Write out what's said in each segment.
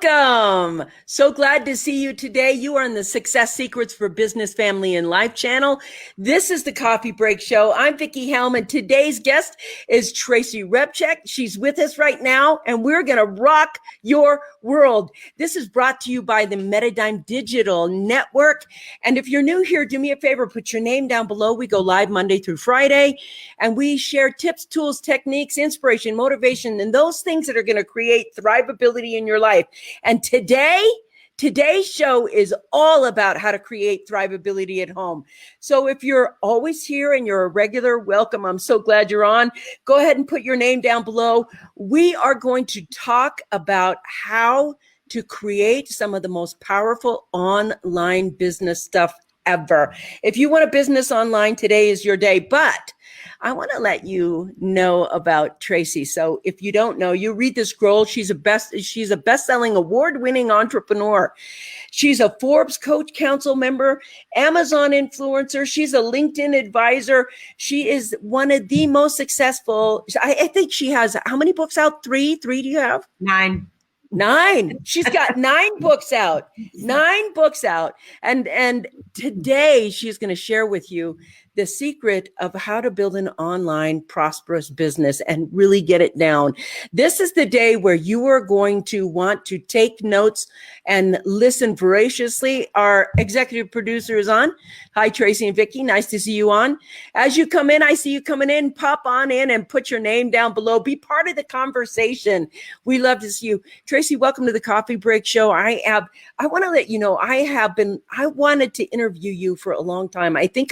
Welcome. So glad to see you today. You are on the Success Secrets for Business, Family, and Life channel. This is the Coffee Break Show. I'm Vickie Helm, and today's guest is Tracy. She's with us right now, and we're going to rock your world. This is brought to you by the Metadime Digital Network. And if you're new here, do me a favor, put your name down below. We go live Monday through Friday, and we share tips, tools, techniques, inspiration, motivation, and those things that are going to create thrivability in your life. And today's show is all about how to create thrivability at home. So if you're always here and you're a regular, welcome. I'm so glad you're on. Go ahead and put your name down below. We are going to talk about how to create some of the most powerful online business stuff ever. If you want a business online, today is your day. But I want to let you know about Tracy. So if you don't know, you read the scroll. She's a best-selling, award-winning entrepreneur. She's a Forbes Coach Council member, Amazon influencer. She's a LinkedIn advisor. She is one of the most successful. I think she has how many books out? Three do you have? Nine. She's got 9 books out. 9 books out. And today she's going to share with you the secret of how to build an online prosperous business and really get it down. This is the day where you are going to want to take notes and listen voraciously. Our executive producer is on. Hi, Tracy and Vickie. Nice to see you on. As you come in, I see you coming in. Pop on in and put your name down below. Be part of the conversation. We love to see you. Tracy, welcome to the Coffee Break Show. I want to let you know, I wanted to interview you for a long time. I think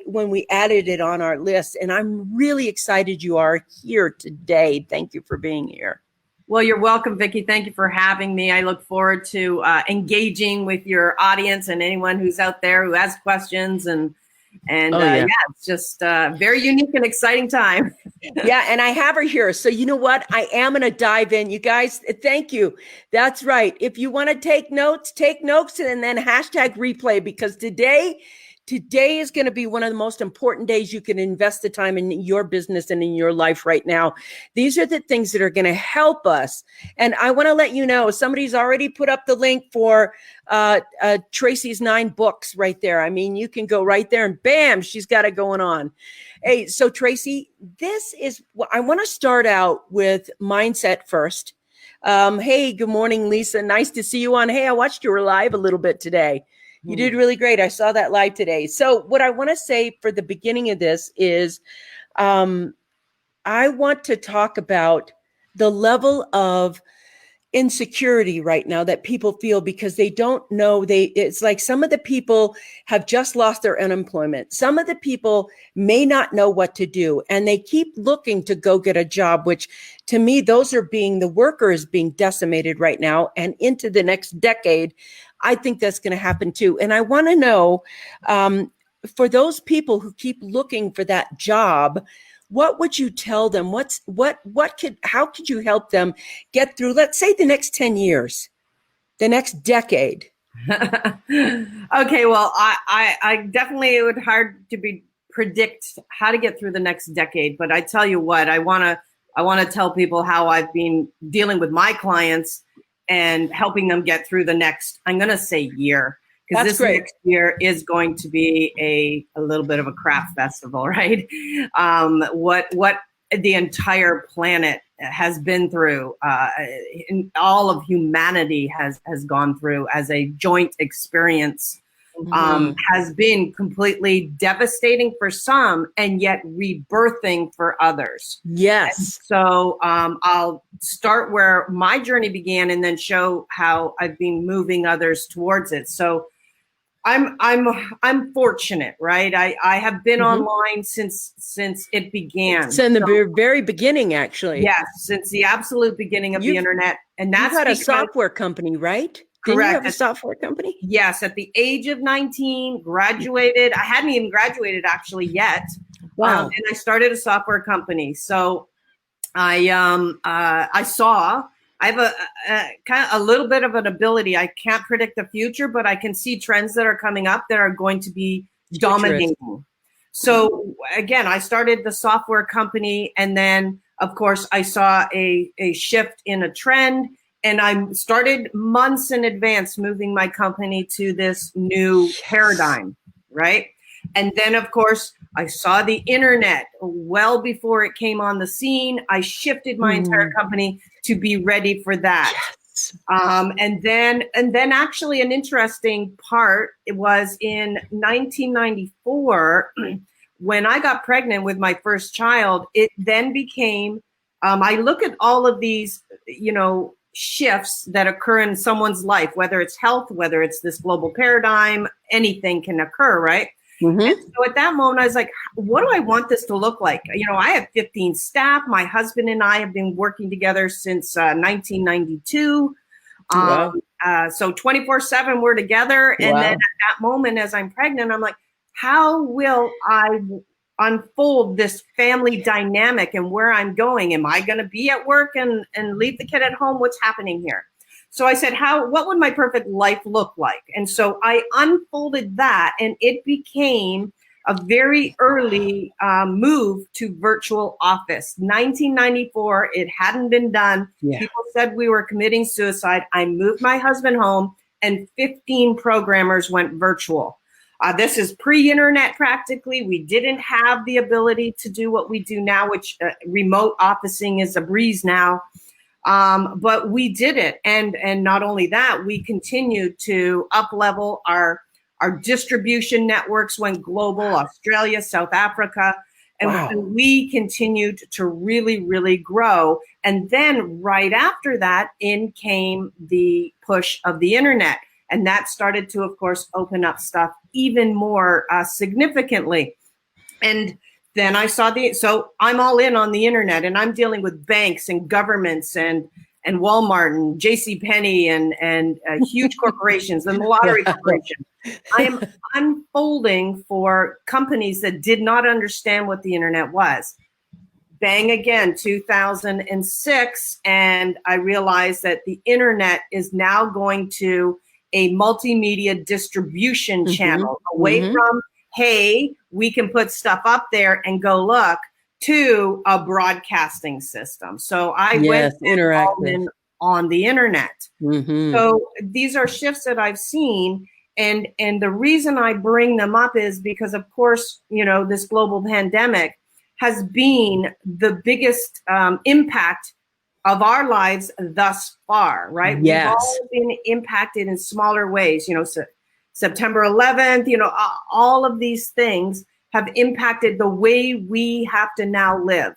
when we added it on our list, and I'm really excited you are here today. Thank you for being here. Well, you're welcome, Vickie. Thank you for having me. I look forward to engaging with your audience and anyone who's out there who has questions. Yeah, it's just a very unique and exciting time. Yeah, and I have her here. So you know what? I am going to dive in. You guys, thank you. That's right. If you want to take notes and then hashtag replay, because today is going to be one of the most important days you can invest the time in your business and in your life right now. These are the things that are going to help us. And I want to let you know, somebody's already put up the link for Tracy's 9 books right there. I mean, you can go right there and bam, she's got it going on. Hey, so Tracy, I want to start out with mindset first. Hey, good morning, Lisa. Nice to see you on. Hey, I watched you were live a little bit today. You did really great. I saw that live today. So what I want to say for the beginning of this is I want to talk about the level of insecurity right now that people feel because they don't know. It's like some of the people have just lost their unemployment. Some of the people may not know what to do, and they keep looking to go get a job, which to me, the workers being decimated right now, and into the next decade, I think that's going to happen too. And I want to know, for those people who keep looking for that job, what would you tell them? How could you help them get through, let's say, the next 10 years, the next decade? Okay, well, I definitely, it would hard to predict how to get through the next decade. But I tell you what, I want to tell people how I've been dealing with my clients and helping them get through the next, I'm going to say year. Because this next year is going to be a little bit of a craft festival, right? What the entire planet has been through, and all of humanity has gone through as a joint experience, has been completely devastating for some, and yet rebirthing for others. Yes. And so I'll start where my journey began, and then show how I've been moving others towards it. So I'm fortunate, right? I have been online since it began. Since the very beginning, actually. Yes, since the absolute beginning of the internet. And that's you had a software company, right? Correct. Didn't you have a software company? Yes, at the age of 19, graduated. I hadn't even graduated actually yet. Wow. And I started a software company. So I have a kind of a little bit of an ability. I can't predict the future, but I can see trends that are coming up that are going to be dominating. So again, I started the software company, and then of course I saw a shift in a trend, And I started months in advance moving my company to this new paradigm, right? And then, of course, I saw the internet well before it came on the scene. I shifted my entire company to be ready for that. Yes. And then actually an interesting part, it was in 1994, when I got pregnant with my first child, it then became, I look at all of these, shifts that occur in someone's life, whether it's health, whether it's this global paradigm, anything can occur, right? Mm-hmm. And so at that moment, I was like, what do I want this to look like? I have 15 staff. My husband and I have been working together since 1992. Wow. So 24/7 we're together. And Wow. then at that moment, as I'm pregnant, I'm like, how will I unfold this family dynamic and where I'm going? Am I going to be at work and leave the kid at home? What's happening here? So I said, what would my perfect life look like? And so I unfolded that, and it became a very early move to virtual office. 1994, it hadn't been done. Yeah. People said we were committing suicide. I moved my husband home, and 15 programmers went virtual. This is pre-internet practically. We didn't have the ability to do what we do now, which remote officing is a breeze now. But we did it. And not only that, we continued to up-level our distribution networks, went global, Australia, South Africa, and Wow. we continued to really, really grow. And then right after that, in came the push of the internet. And that started to, of course, open up stuff even more significantly. And then I saw so I'm all in on the internet, and I'm dealing with banks and governments and Walmart and JCPenney and huge corporations and the lottery corporation. I am unfolding for companies that did not understand what the internet was. Bang again, 2006, and I realized that the internet is now going to a multimedia distribution channel, away from, hey, we can put stuff up there and go look, to a broadcasting system. So I went interactive on the internet. So these are shifts that I've seen. And the reason I bring them up is because, of course, this global pandemic has been the biggest impact of our lives thus far, right? Yes. We've all been impacted in smaller ways, so September 11th, all of these things have impacted the way we have to now live.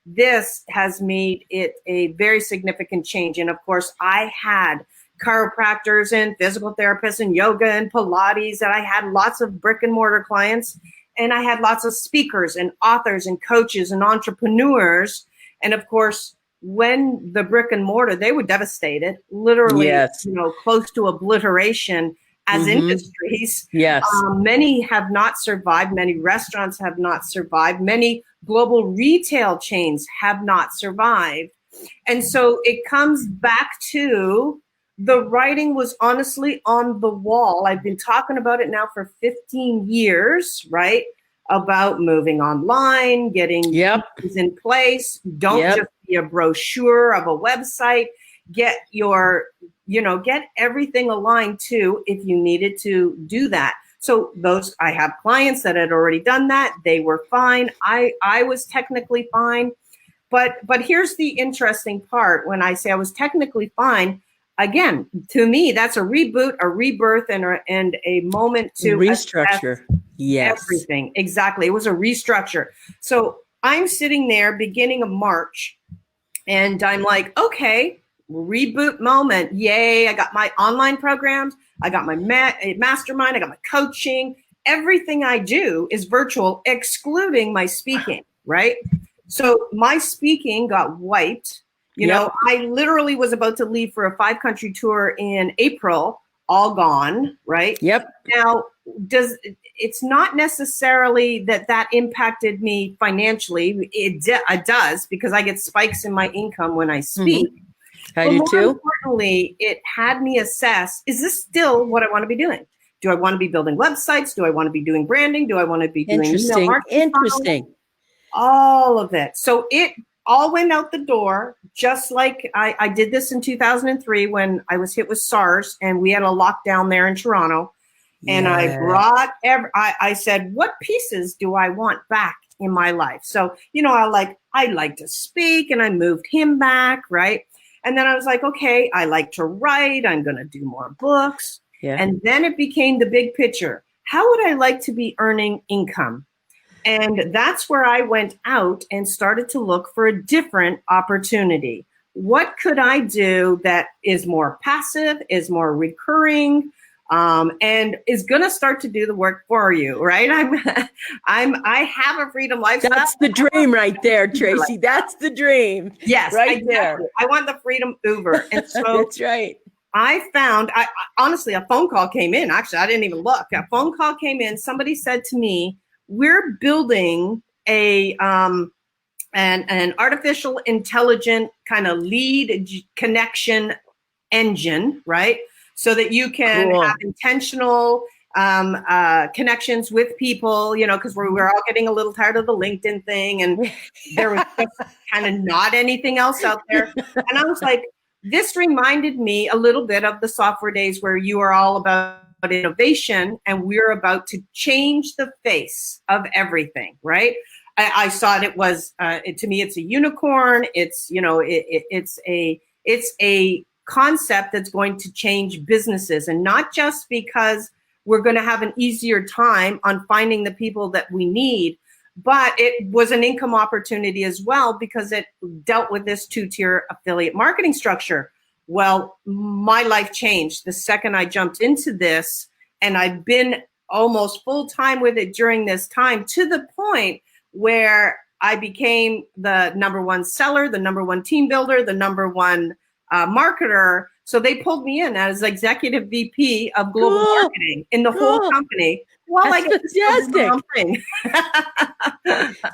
This has made it a very significant change. And of course, I had chiropractors and physical therapists and yoga and Pilates, and I had lots of brick and mortar clients, and I had lots of speakers and authors and coaches and entrepreneurs. And of course, when the brick and mortar, they were devastated, literally, close to obliteration as industries. Yes. Many have not survived. Many restaurants have not survived. Many global retail chains have not survived. And so it comes back to the writing was honestly on the wall. I've been talking about it now for 15 years, right? About moving online, getting things in place. Don't just be a brochure of a website. Get get everything aligned too if you needed to do that. So I have clients that had already done that. They were fine. I was technically fine. But here's the interesting part. When I say I was technically fine, again, to me, that's a reboot, a rebirth, and a moment to restructure. Yes. Everything. Exactly. It was a restructure. So I'm sitting there beginning of March, and I'm like, okay, reboot moment. Yay. I got my online programs. I got my mastermind. I got my coaching. Everything I do is virtual, excluding my speaking, right? So my speaking got wiped. I literally was about to leave for a 5-country tour in April, all gone, right? Yep. Now, it's not necessarily that impacted me financially. It does, because I get spikes in my income when I speak. I do too. Importantly, it had me assess, is this still what I want to be doing? Do I want to be building websites? Do I want to be doing branding? Do I want to be doing email marketing? Interesting. All of it. So it all went out the door, just like I did this in 2003 when I was hit with SARS and we had a lockdown there in Toronto. And I brought I said, what pieces do I want back in my life? So, I like to speak, and I moved him back, right? And then I was like, okay, I like to write. I'm going to do more books. Yeah. And then it became the big picture. How would I like to be earning income? And that's where I went out and started to look for a different opportunity. What could I do that is more passive, is more recurring, and is going to start to do the work for you, right? I have a freedom lifestyle. That's the dream right there, Tracy. That's the dream. Yes, right there. I want the freedom Uber. And so that's right. I found, honestly, a phone call came in. Actually, I didn't even look. A phone call came in. Somebody said to me, we're building an artificial intelligent kind of lead connection engine, right? So that you can have intentional connections with people, because we're all getting a little tired of the LinkedIn thing, and there was just kind of not anything else out there. And I was like, this reminded me a little bit of the software days where you are all about innovation, and we're about to change the face of everything, right? I saw it was, to me, it's a unicorn. It's, it's a concept that's going to change businesses, and not just because we're going to have an easier time on finding the people that we need, but it was an income opportunity as well because it dealt with this 2-tier affiliate marketing structure. Well, my life changed the second I jumped into this, and I've been almost full time with it during this time, to the point where I became the #1 seller, the #1 team builder, the #1 marketer. So they pulled me in as executive VP of global marketing in the whole company. Well, I get fantastic.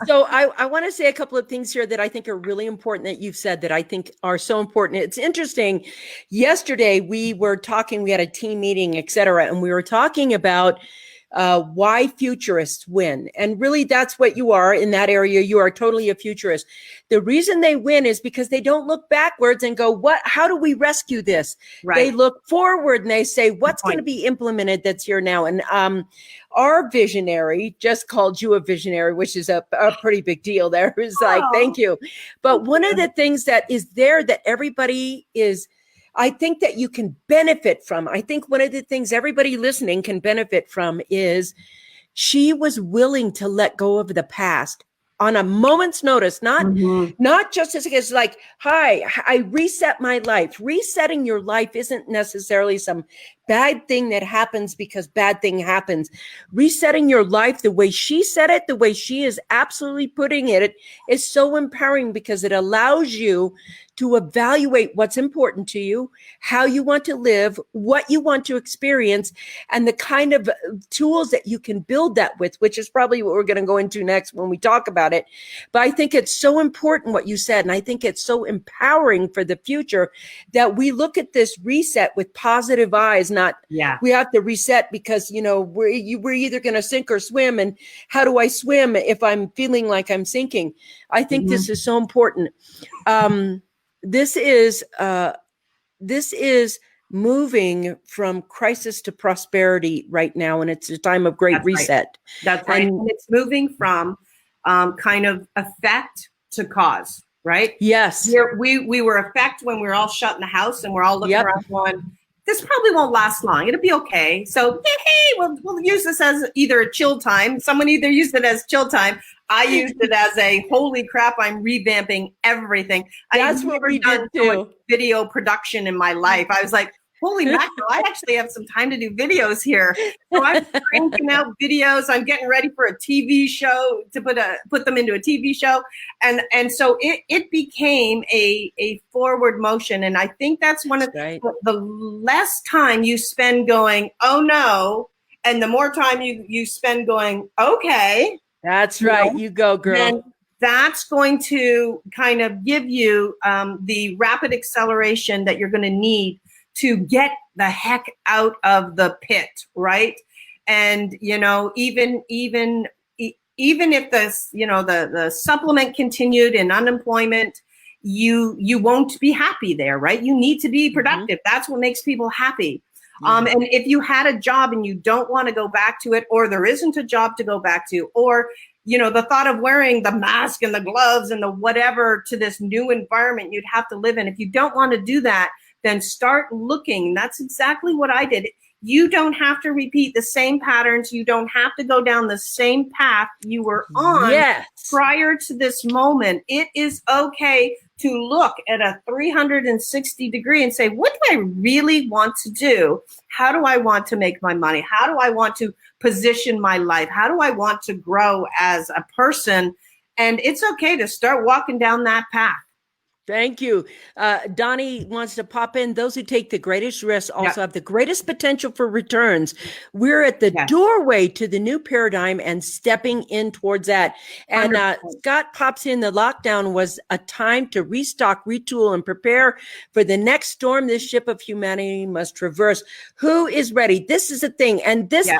So I want to say a couple of things here that I think are really important that you've said that I think are so important. It's interesting. Yesterday we were talking, we had a team meeting, et cetera, and we were talking about why futurists win. And really that's what you are in that area. You are totally a futurist. The reason they win is because they don't look backwards and go, how do we rescue this? Right. They look forward and they say, what's going to be implemented that's here now? And our visionary just called you a visionary, which is a pretty big deal. There is like, thank you. But one of the things that is there that everybody is, I think that you can benefit from. I think one of the things everybody listening can benefit from is she was willing to let go of the past on a moment's notice, not just as like, hi, I reset my life. Resetting your life isn't necessarily some bad thing that happens because bad thing happens. Resetting your life, the way she said it, the way she is absolutely putting it is so empowering because it allows you to evaluate what's important to you, how you want to live, what you want to experience, and the kind of tools that you can build that with, which is probably what we're going to go into next when we talk about it. But I think it's so important what you said, and I think it's so empowering for the future that we look at this reset with positive eyes, not we have to reset because, we're either going to sink or swim, and how do I swim if I'm feeling like I'm sinking? I think this is so important. This is moving from crisis to prosperity right now, and it's a time of great reset. That's right. And it's moving from kind of effect to cause, right? Yes. We were effect when we were all shut in the house and we're all looking around going, this probably won't last long. It'll be okay. So, hey, we'll use this as either a chill time. Someone either used it as chill time. I used it as a holy crap, I'm revamping everything. That's what we did too. Video production in my life. I was like, holy mackerel, I actually have some time to do videos here. So I'm cranking out videos. I'm getting ready for a TV show to put them into a TV show. And so it became a forward motion. And I think that's one of the less time you spend going, oh no, and the more time you spend going, okay. That's right. You go, girl. And that's going to kind of give you the rapid acceleration that you're going to need to get the heck out of the pit, right? And, even even if the supplement continued and unemployment, you won't be happy there, right? You need to be productive. That's what makes people happy. And if you had a job and you don't want to go back to it, or there isn't a job to go back to, or the thought of wearing the mask and the gloves and the whatever to this new environment you'd have to live in, if you don't want to do that, then start looking. That's exactly what I did. You don't have to repeat the same patterns. You don't have to go down the same path you were on prior to this moment. It is okay to look at a 360 degree and say, what do I really want to do? How do I want to make my money? How do I want to position my life? How do I want to grow as a person? And it's okay to start walking down that path. Thank you. Donnie wants to pop in. Those who take the greatest risks also have the greatest potential for returns. We're at the doorway to the new paradigm and stepping in towards that. And Scott pops in, the lockdown was a time to restock, retool, and prepare for the next storm this ship of humanity must traverse. Who is ready? This is the thing. And this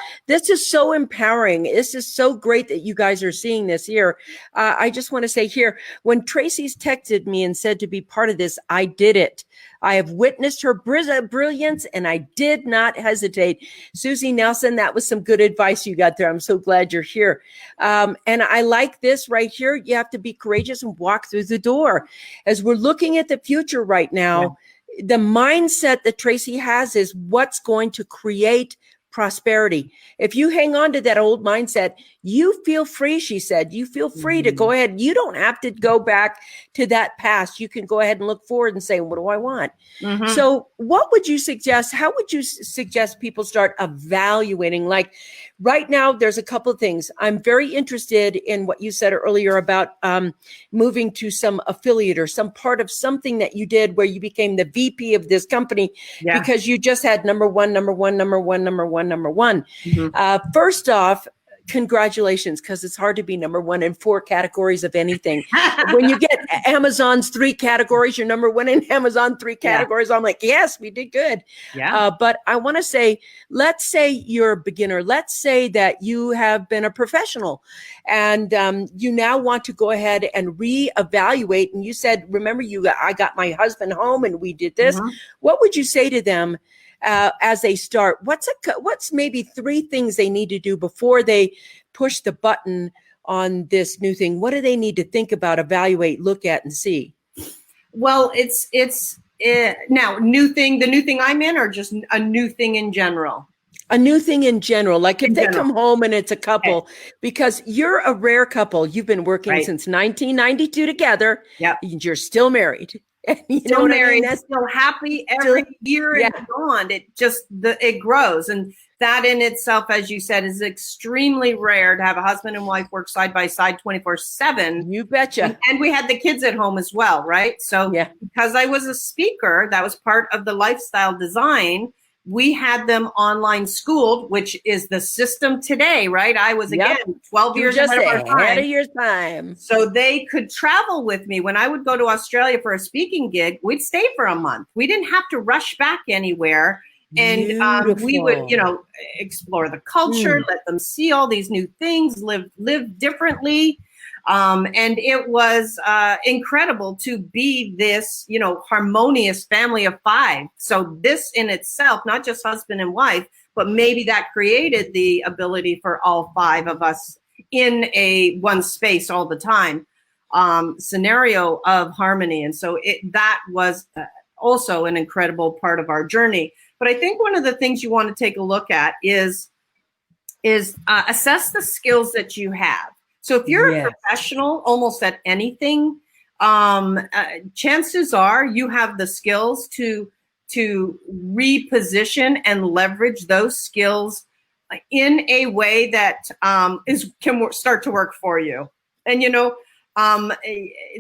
is so empowering. This is so great that you guys are seeing this here. I just want to say here, when Tracy's texted me and said to be part of this, I did it. I have witnessed her brilliance and I did not hesitate. Susie Nelson, that was some good advice you got there. I'm so glad you're here. And I like this right here. You have to be courageous and walk through the door. As we're looking at the future right now, the mindset that Tracy has is what's going to create prosperity. If you hang on to that old mindset, you feel free, she said. You feel free to go ahead. You don't have to go back to that past. You can go ahead and look forward and say, what do I want? So what would you suggest? How would you suggest people start evaluating? Like right now, there's a couple of things. I'm very interested in what you said earlier about moving to some affiliate or some part of something that you did where you became the VP of this company because you just had number one. First off, congratulations, because it's hard to be number one in 4 categories of anything. When you get Amazon's 3 categories, you're number one in Amazon 3 categories. I'm like, yes, we did good. But I want to say, let's say you're a beginner. Let's say that you have been a professional and you now want to go ahead and reevaluate. And you said, remember, I got my husband home and we did this. What would you say to them as they start? What's maybe 3 things they need to do before they push the button on this new thing? What do they need to think about, evaluate, look at, and see? Well, it's now the new thing I'm in, or just a new thing in general? A new thing in general, like if they come home and it's a couple, because you're a rare couple. You've been working since 1992 together. You're still married. Still married, still happy every year and beyond. It grows. And that in itself, as you said, is extremely rare to have a husband and wife work side by side 24/7. You betcha. And we had the kids at home as well, right? So because I was a speaker, that was part of the lifestyle design. We had them online schooled, which is the system today, right? I was, again, 12 years ahead of your time. So they could travel with me. When I would go to Australia for a speaking gig, we'd stay for a month. We didn't have to rush back anywhere. And we would, explore the culture, let them see all these new things, live differently. And it was incredible to be this, harmonious family of 5. So this in itself, not just husband and wife, but maybe that created the ability for all 5 of us in one space all the time, scenario of harmony. And so that was also an incredible part of our journey. But I think one of the things you want to take a look at is assess the skills that you have. So if you're a professional almost at anything, chances are you have the skills to reposition and leverage those skills in a way that can start to work for you. And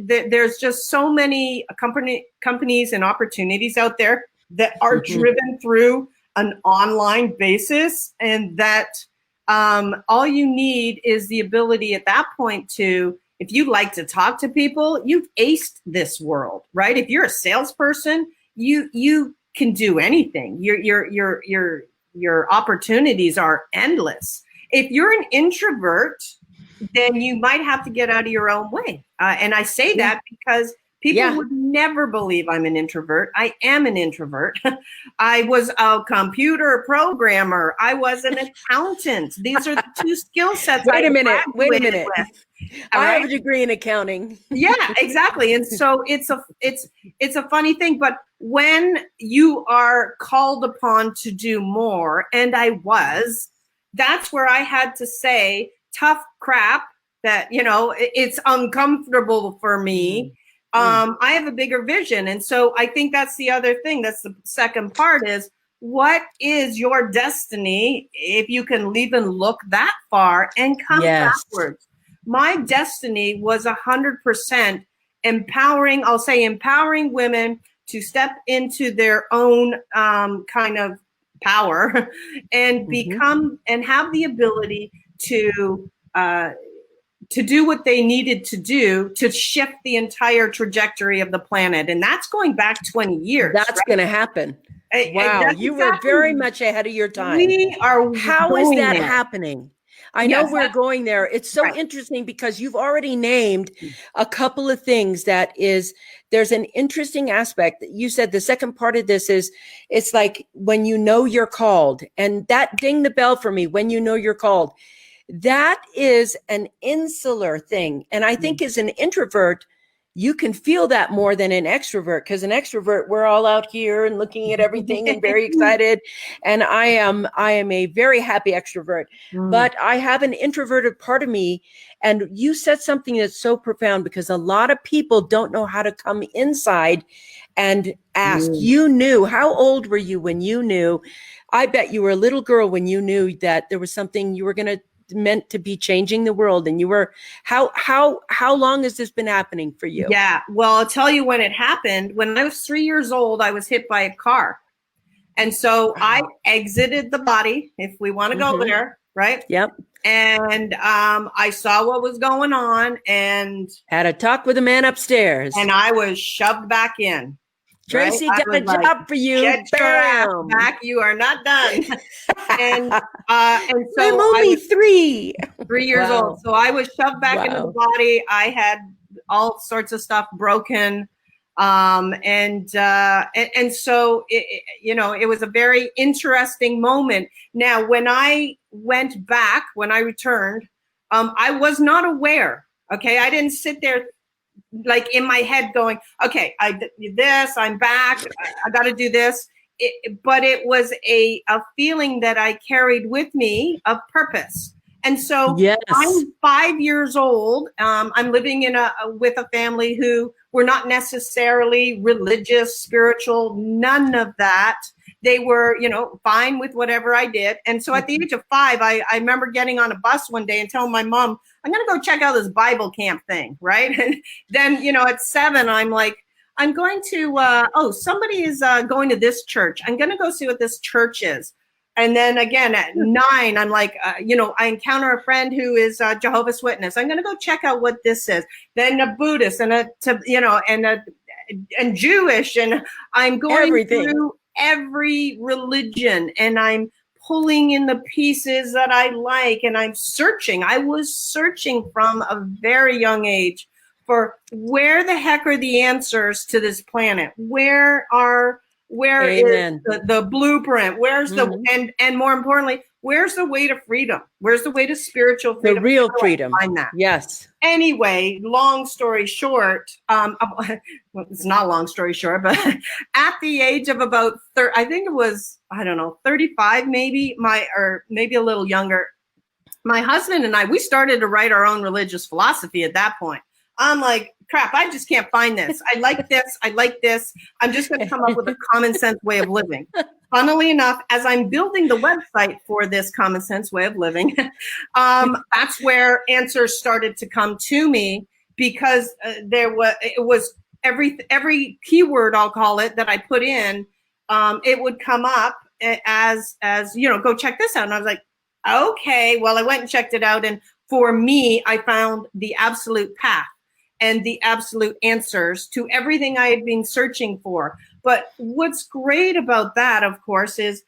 there's just so many companies and opportunities out there that are driven through an online basis, and that all you need is the ability at that point to, if you like to talk to people, you've aced this world, right? If you're a salesperson, you can do anything. Your opportunities are endless. If you're an introvert, then you might have to get out of your own way. And I say that because people would never believe I'm an introvert. I am an introvert. I was a computer programmer. I was an accountant. These are the two skill sets. Wait a minute. With. I have a degree in accounting. Yeah, exactly. And so it's a funny thing, but when you are called upon to do more, and I was, that's where I had to say tough crap that, it's uncomfortable for me. I have a bigger vision. And so I think that's the other thing. That's the second part is, what is your destiny if you can even look that far and come backwards? My destiny was 100% empowering women to step into their own kind of power and become and have the ability to do what they needed to do to shift the entire trajectory of the planet. And that's going back 20 years. That's going to happen. Wow. You were very much ahead of your time. We are. How is that happening? I know we're going there. It's so interesting because you've already named a couple of things there's an interesting aspect that you said. The second part of this is, it's like when you know you're called, and that ding the bell for me, when you know you're called, that is an insular thing. And I think as an introvert, you can feel that more than an extrovert, because an extrovert, we're all out here and looking at everything and very excited. And I am a very happy extrovert, but I have an introverted part of me. And you said something that's so profound, because a lot of people don't know how to come inside and ask. You knew. How old were you when you knew? I bet you were a little girl when you knew that there was something you were meant to be changing the world. And you were, how long has this been happening for you? Yeah. Well, I'll tell you when it happened. When I was 3 years old, I was hit by a car. And so I exited the body, if we want to go there, right? Yep. And I saw what was going on and had a talk with a man upstairs. And I was shoved back in. Tracy, got a job for you. Get your ass back. You are not done. and so I'm only 3 years old. So I was shoved back into the body. I had all sorts of stuff broken. And so it was a very interesting moment. Now, when I went back, when I returned, I was not aware. Okay. I didn't sit there like in my head going, okay, I did this, I'm back, I got to do this. But it was a feeling that I carried with me of purpose. And so I'm 5 years old. I'm living with a family who were not necessarily religious, spiritual, none of that. They were, fine with whatever I did. And so at the age of 5, I remember getting on a bus one day and telling my mom, I'm going to go check out this Bible camp thing, right? And then, at 7, I'm like, I'm going to, somebody is going to this church. I'm going to go see what this church is. And then again, at 9, I'm like, I encounter a friend who is a Jehovah's Witness. I'm going to go check out what this is. Then a Buddhist and and Jewish. And I'm going through every religion, and I'm pulling in the pieces that I like, and I'm searching. I was searching from a very young age for where the heck are the answers to this planet? Where is the blueprint? Where's and more importantly, where's the way to freedom? Where's the way to spiritual freedom? The real freedom. Find that. Yes. Anyway, long story short, it's not a long story short, but at the age of about, I think it was, 35 maybe, or maybe a little younger, my husband and I, we started to write our own religious philosophy at that point. I'm like, crap, I just can't find this. I like this. I like this. I'm just going to come up with a common sense way of living. Funnily enough, as I'm building the website for this common sense way of living, that's where answers started to come to me, because it was every keyword, I'll call it, that I put in, it would come up as go check this out. And I was like, okay, well, I went and checked it out. And for me, I found the absolute path and the absolute answers to everything I had been searching for. But what's great about that, of course, is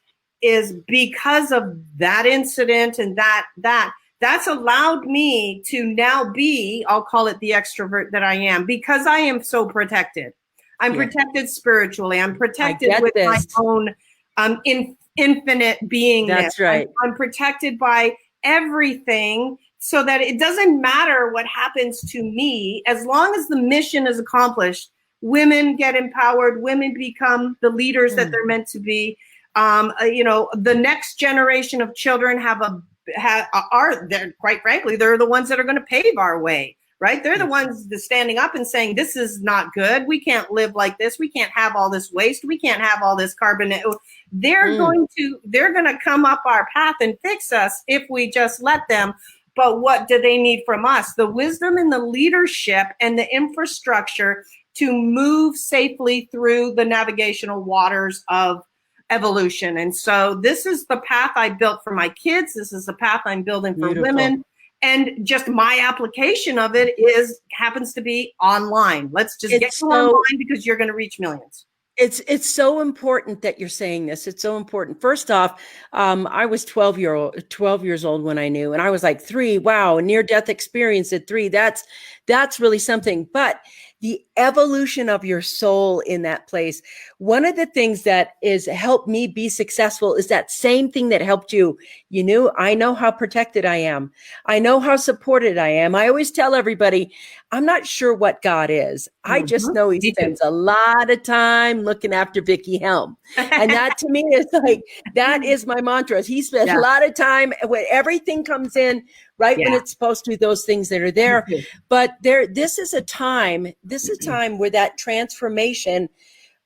because of that incident and that that's allowed me to now be, I'll call it the extrovert that I am, because I am so protected. I'm protected spiritually. I'm protected with my own infinite beingness. That's right. I'm protected by everything, so that it doesn't matter what happens to me, as long as the mission is accomplished. Women get empowered. Women become the leaders that they're meant to be. The next generation of children they're, quite frankly, they're the ones that are going to pave our way, right? They're the ones that standing up and saying, this is not good. We can't live like this. We can't have all this waste. We can't have all this carbon. They're going to come up our path and fix us if we just let them. But what do they need from us? The wisdom and the leadership and the infrastructure to move safely through the navigational waters of evolution. And so this is the path I built for my kids. This is the path I'm building for women. And just my application of it happens to be online. Let's just get you online, because you're going to reach millions. It's so important that you're saying this. It's so important. First off, I was 12 years old when I knew, and I was like 3. Wow, near-death experience at 3. That's really something. But the evolution of your soul in that place. One of the things that is helped me be successful is that same thing that helped you. I know how protected I am. I know how supported I am. I always tell everybody, I'm not sure what God is. I just know he spends a lot of time looking after Vickie Helm. And that to me is like, that is my mantra. He spends a lot of time when everything comes in right when it's supposed to, those things that are there. But this is a time where that transformation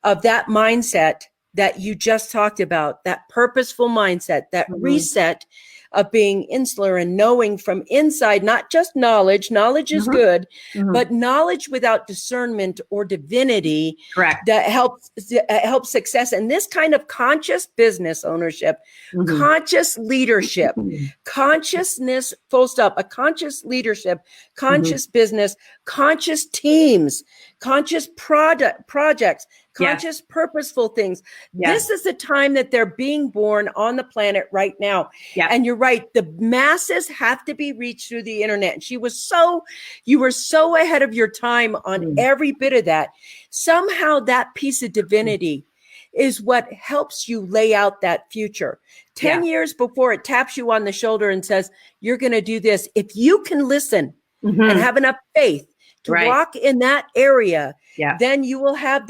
of that mindset that you just talked about, that purposeful mindset, that reset of being insular and knowing from inside, not just knowledge. Knowledge is good, but knowledge without discernment or divinity that helps success. And this kind of conscious business ownership, conscious leadership, consciousness, full stop, a conscious leadership, conscious business, conscious teams, conscious projects, conscious, purposeful things. This is the time that they're being born on the planet right now. And you're right. The masses have to be reached through the internet. And you were so ahead of your time on every bit of that. Somehow that piece of divinity is what helps you lay out that future. 10 years before it taps you on the shoulder and says, you're going to do this. If you can listen and have enough faith to walk in that area, then you will have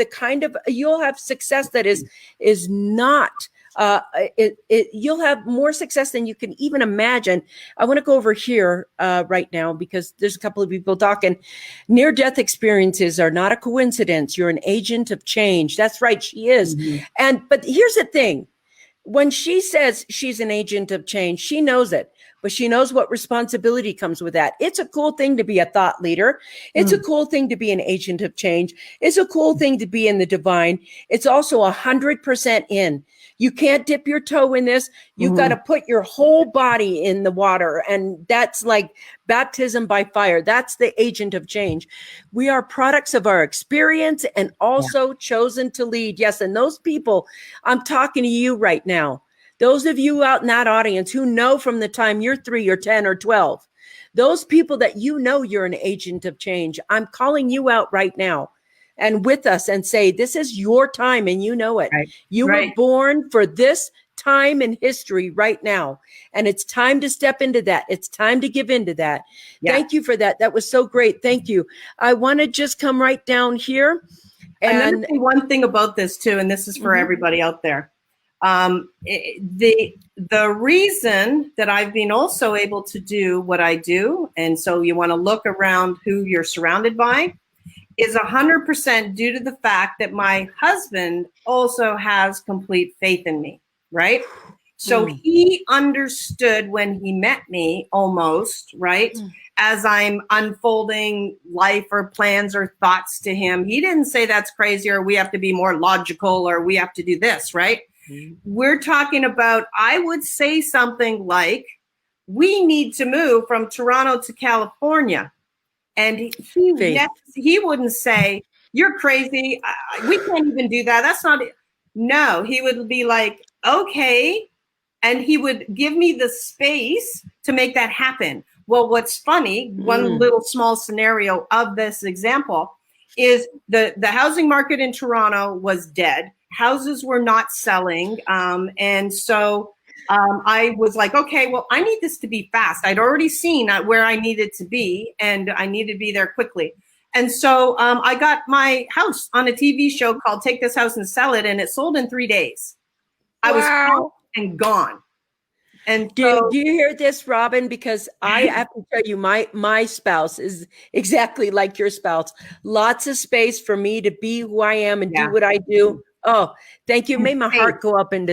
you'll have success that is not, you'll have more success than you can even imagine. I want to go over here right now, because there's a couple of people talking. Near-death experiences are not a coincidence. You're an agent of change. That's right, she is. But here's the thing. When she says she's an agent of change, she knows it, but she knows what responsibility comes with that. It's a cool thing to be a thought leader. It's a cool thing to be an agent of change. It's a cool thing to be in the divine. It's also 100% in. You can't dip your toe in this. You've got to put your whole body in the water. And that's like baptism by fire. That's the agent of change. We are products of our experience and also chosen to lead. Yes. And those people, I'm talking to you right now. Those of you out in that audience who know from the time you're 3 or 10 or 12, those people that you're an agent of change, I'm calling you out right now and with us and say, this is your time and you know it. You were born for this time in history right now. And it's time to step into that. It's time to give into that. Thank you for that. That was so great. Thank you. I want to just come right down here. And one thing about this too, and this is for everybody out there. The reason that I've been also able to do what I do, and so you want to look around who you're surrounded by, is 100% due to the fact that my husband also has complete faith in me, right? So he understood when he met me almost, right? As I'm unfolding life or plans or thoughts to him, he didn't say that's crazy or we have to be more logical or we have to do this, right? We're talking about, I would say something like, we need to move from Toronto to California. And he wouldn't say, you're crazy. We can't even do that. That's not it. No, he would be like, okay, and he would give me the space to make that happen. Well, what's funny, one little small scenario of this example is the housing market in Toronto was dead. Houses were not selling. And so I was like, okay, well, I need this to be fast. I'd already seen where I needed to be, and I needed to be there quickly. And so I got my house on a TV show called Take This House and Sell It, and it sold in 3 days. I was out and gone. And do you hear this, Robin? Because I have to tell you, my spouse is exactly like your spouse. Lots of space for me to be who I am and do what I do. Oh, thank you. It made my heart go up in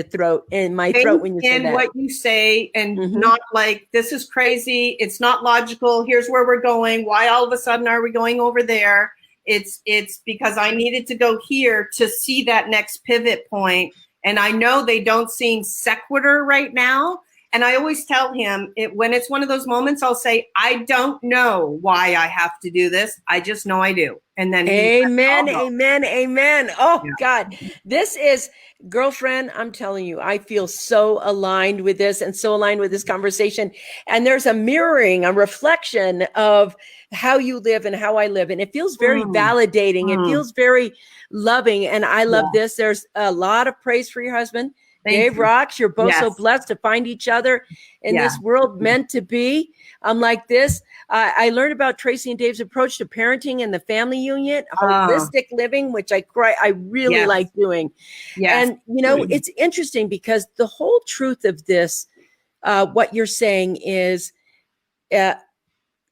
my throat when you said that. What you say, and not like, this is crazy. It's not logical. Here's where we're going. Why all of a sudden are we going over there? It's because I needed to go here to see that next pivot point. And I know they don't seem sequitur right now. And I always tell him, when it's one of those moments, I'll say, I don't know why I have to do this. I just know I do. And then amen. Oh, God, this is, girlfriend, I'm telling you, I feel so aligned with this and so aligned with this conversation. And there's a mirroring, a reflection of how you live and how I live. And it feels very validating. It feels very loving. And I love this. There's a lot of praise for your husband. Dave rocks. You're both so blessed to find each other in this world meant to be. Like this. I learned about Tracy and Dave's approach to parenting and the family unit, holistic living, which I really like doing. Yes. And, it's interesting because the whole truth of this, what you're saying is,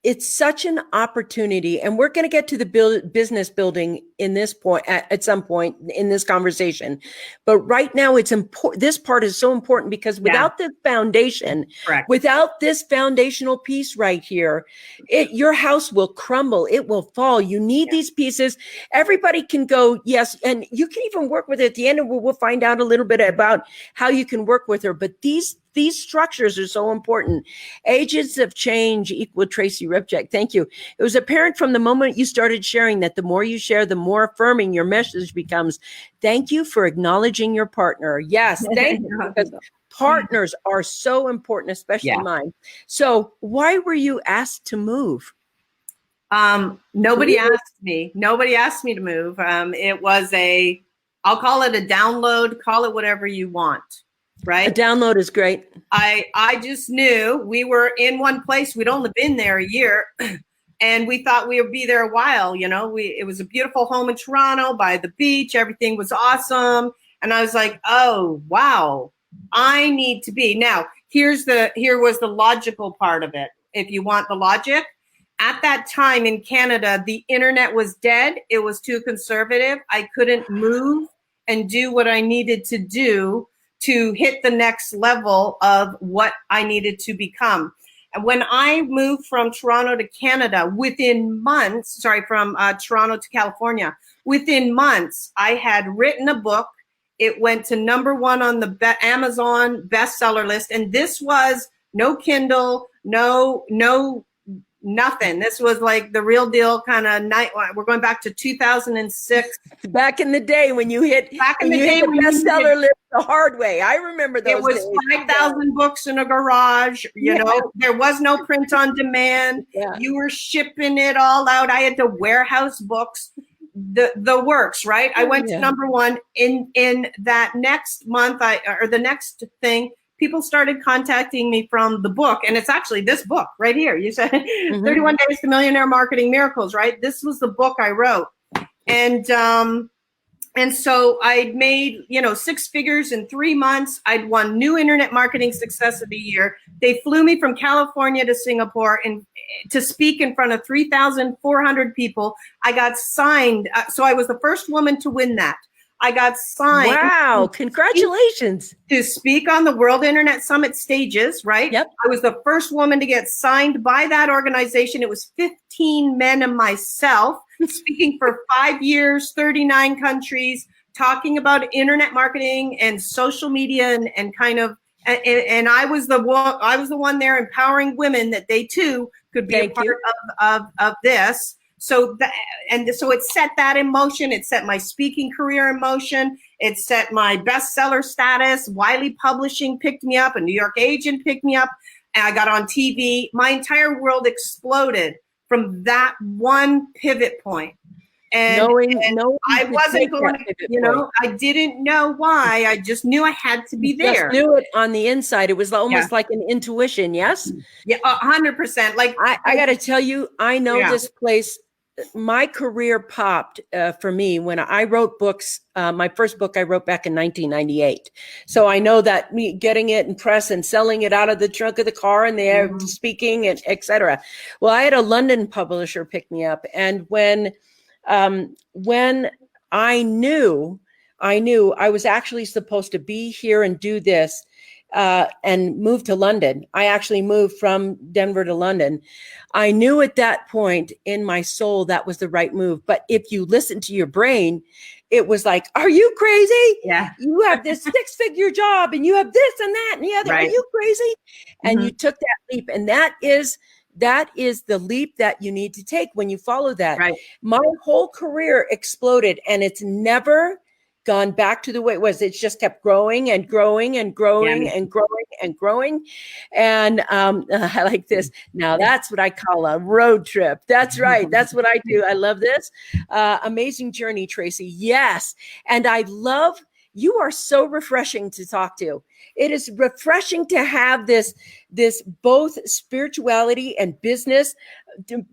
it's such an opportunity, and we're going to get to the business building in this point at some point in this conversation. But right now, it's important. This part is so important because without the foundation, without this foundational piece right here, your house will crumble. It will fall. You need these pieces. Everybody can go, yes, and you can even work with it at the end, and we'll find out a little bit about how you can work with her. But these structures are so important. Agents of change equal Tracy Ripjack. Thank you. It was apparent from the moment you started sharing that the more you share, the more affirming your message becomes. Thank you for acknowledging your partner. Yes, thank you. Because partners are so important, especially mine. So why were you asked to move? Nobody asked me. Nobody asked me to move. It was I'll call it a download, call it whatever you want. Right. A download is great. I just knew we were in one place. We'd only been there a year, and we thought we would be there a while. It was a beautiful home in Toronto by the beach. Everything was awesome. And I was like, oh, wow, I need to be. Now, here was the logical part of it. If you want the logic, at that time in Canada, the internet was dead. It was too conservative. I couldn't move and do what I needed to do to hit the next level of what I needed to become. And when I moved from Toronto to Canada, from Toronto to California, within months, I had written a book. It went to #1 on the Amazon bestseller list. And this was no Kindle, no nothing. This was like the real deal kind of night. We're going back to 2006. Back in the day when you hit the bestseller list the hard way. I remember those. It was days. 5,000 books in a garage. There was no print on demand. You were shipping it all out. I had to warehouse books. The works, right? I went to #1 in that next month. The next thing. People started contacting me from the book, and it's actually this book right here. You said 31 Days to Millionaire Marketing Miracles, right? This was the book I wrote. And so I made, 6 figures in 3 months. I'd won New Internet Marketing Success of the Year. They flew me from California to Singapore to speak in front of 3,400 people. I got signed. So I was the first woman to win that. I got signed. Wow, congratulations. To speak on the World Internet Summit stages, right? Yep. I was the first woman to get signed by that organization. It was 15 men and myself speaking for 5 years, 39 countries, talking about internet marketing and social media and I was the one there empowering women that they too could be a part of this. So so it set that in motion. It set my speaking career in motion. It set my bestseller status. Wiley Publishing picked me up. A New York agent picked me up. And I got on TV. My entire world exploded from that one pivot point. And I wasn't going to, I didn't know why. I just knew I had to be there. Just knew it on the inside. It was almost like an intuition. Yes. Yeah, 100%. Like I got to tell you, I know this place. My career popped for me when I wrote books. My first book I wrote back in 1998. So I know that me getting it in press and selling it out of the trunk of the car and they're speaking and et cetera. Well, I had a London publisher pick me up. And when I knew I was actually supposed to be here and do this and move to London. I actually moved from Denver to London. I knew at that point in my soul that was the right move. But if you listen to your brain, it was like, are you crazy? Yeah. You have this 6-figure job and you have this and that and the other. Right. Are you crazy? And you took that leap. And that is the leap that you need to take when you follow that. Right. My whole career exploded and it's never gone back to the way it was. It's just kept growing and growing and growing and growing and growing. And I like this. Now that's what I call a road trip. That's right. That's what I do. I love this. Amazing journey, Tracy. Yes. And I love, you are so refreshing to talk to. It is refreshing to have this both spirituality and business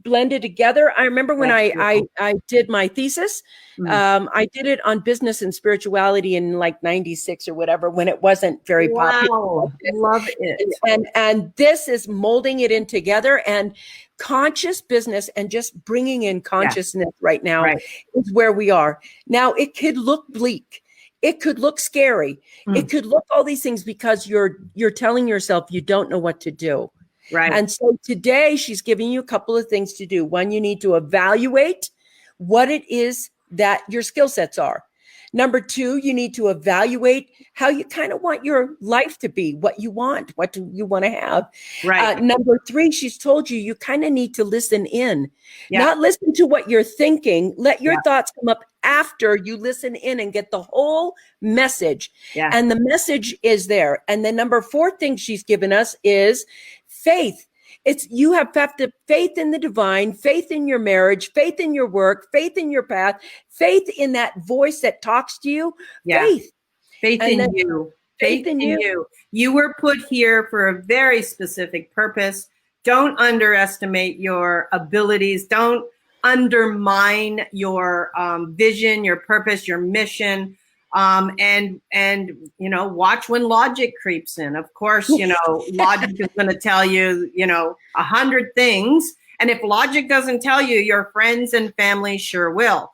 blended together. I remember when I did my thesis, I did it on business and spirituality in like 96 or whatever, when it wasn't very popular. Love it. And this is molding it in together, and conscious business and just bringing in consciousness right now is where we are. Now, it could look bleak. It could look scary. It could look all these things because you're telling yourself you don't know what to do. Right. And so today she's giving you a couple of things to do. One, you need to evaluate what it is that your skill sets are. Number two, you need to evaluate how you kind of want your life to be, what you want, what do you want to have. Right. Number three, she's told you kind of need to listen in, not listen to what you're thinking. Let your thoughts come up after you listen in and get the whole message. Yeah. And the message is there. And the number four thing she's given us is faith. It's you have to faith in the divine, faith in your marriage, faith in your work, faith in your path, faith in that voice that talks to you. Faith in you. Faith in you. You were put here for a very specific purpose. Don't underestimate your abilities. Don't undermine your vision, your purpose, your mission. And watch when logic creeps in. Of course, logic is going to tell you, 100 things. And if logic doesn't tell you, your friends and family sure will.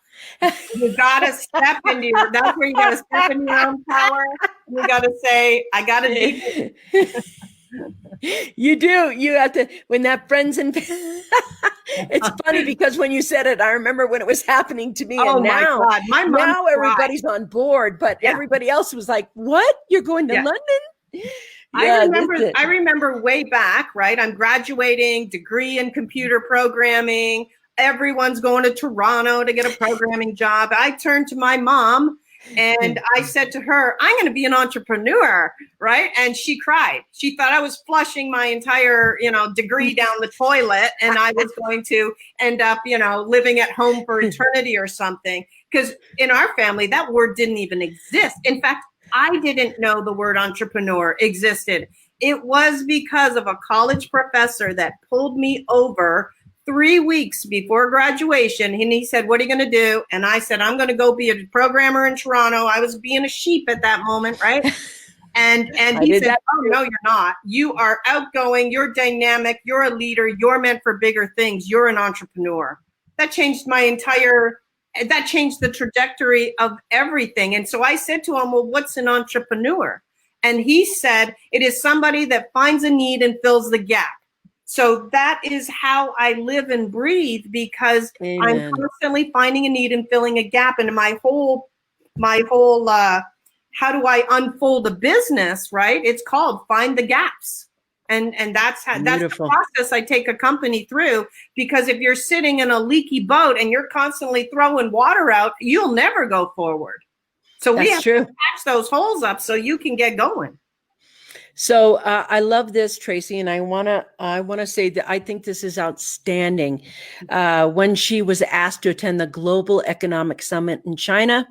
You got to step into that's where you got to step into your own power. You got to say, I got to do You do. You have to, when that friends and it's funny because when you said it, I remember when it was happening to me. Oh, and my now, God. My mom now everybody's on board, but everybody else was like, what? You're going to London? I remember way back, right? I'm graduating, degree in computer programming. Everyone's going to Toronto to get a programming job. I turned to my mom and I said to her, I'm going to be an entrepreneur, right? And she cried. She thought I was flushing my entire, degree down the toilet and I was going to end up, living at home for eternity or something. Because in our family, that word didn't even exist. In fact, I didn't know the word entrepreneur existed. It was because of a college professor that pulled me over 3 weeks before graduation. And he said, what are you going to do? And I said, I'm going to go be a programmer in Toronto. I was being a sheep at that moment, right? And he said, oh, no, you're not. You are outgoing. You're dynamic. You're a leader. You're meant for bigger things. You're an entrepreneur. That changed that changed the trajectory of everything. And so I said to him, well, what's an entrepreneur? And he said, it is somebody that finds a need and fills the gap. So that is how I live and breathe, because I'm constantly finding a need and filling a gap. And my whole, how do I unfold a business, right? It's called Find the Gaps. And that's the Beautiful. process I take a company through, because if you're sitting in a leaky boat and you're constantly throwing water out, you'll never go forward. So we That's have true. to patch those holes up so you can get going. So I love this, Tracy, and I wanna say that I think this is outstanding. When she was asked to attend the Global Economic Summit in China,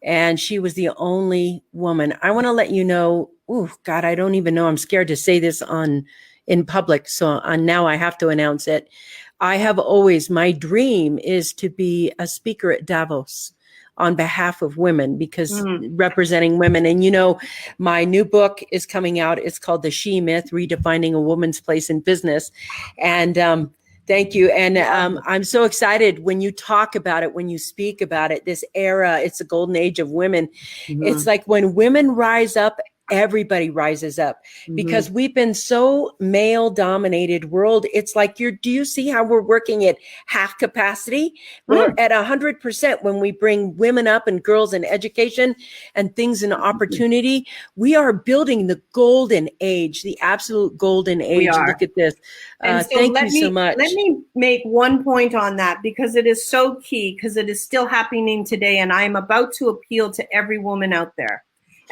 and she was the only woman. I want to let you know. Oh God, I don't even know. I'm scared to say this in public, so now I have to announce it. I have always, my dream is to be a speaker at Davos on behalf of women, because representing women. And my new book is coming out. It's called The She Myth: Redefining a Woman's Place in Business. And thank you. And I'm so excited when you talk about it, when you speak about it, this era, it's a golden age of women. It's like when women rise up, everybody rises up, because we've been so male dominated world. It's like, do you see how we're working at half capacity? We're at 100% when we bring women up and girls in education and things in opportunity. We are building the golden age, the absolute golden age. We are. Look at this. And so Thank you so much. Let me make one point on that, because it is so key, because it is still happening today. And I am about to appeal to every woman out there.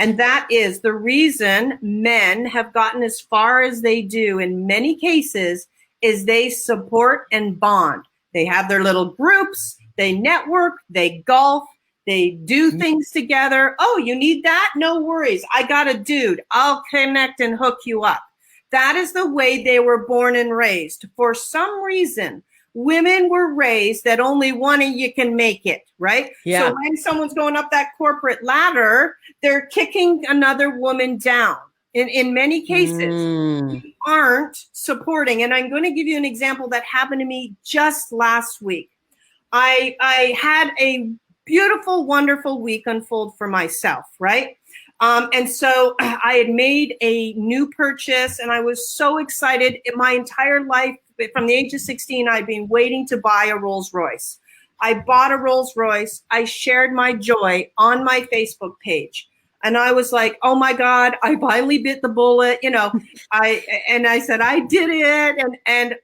And that is the reason men have gotten as far as they do in many cases, is they support and bond. They have their little groups, they network, they golf, they do things together. Oh, you need that? No worries. I got a dude. I'll connect and hook you up. That is the way they were born and raised. For some reason, women were raised that only one of you can make it, right? Yeah. So when someone's going up that corporate ladder, they're kicking another woman down. In many cases, we aren't supporting. And I'm going to give you an example that happened to me just last week. I had a beautiful, wonderful week unfold for myself, right? And so I had made a new purchase, and I was so excited. In my entire life, from the age of 16, I'd been waiting to buy a Rolls Royce. I bought a Rolls Royce. I shared my joy on my Facebook page. And I was like, oh my God, I finally bit the bullet. I said, I did it. And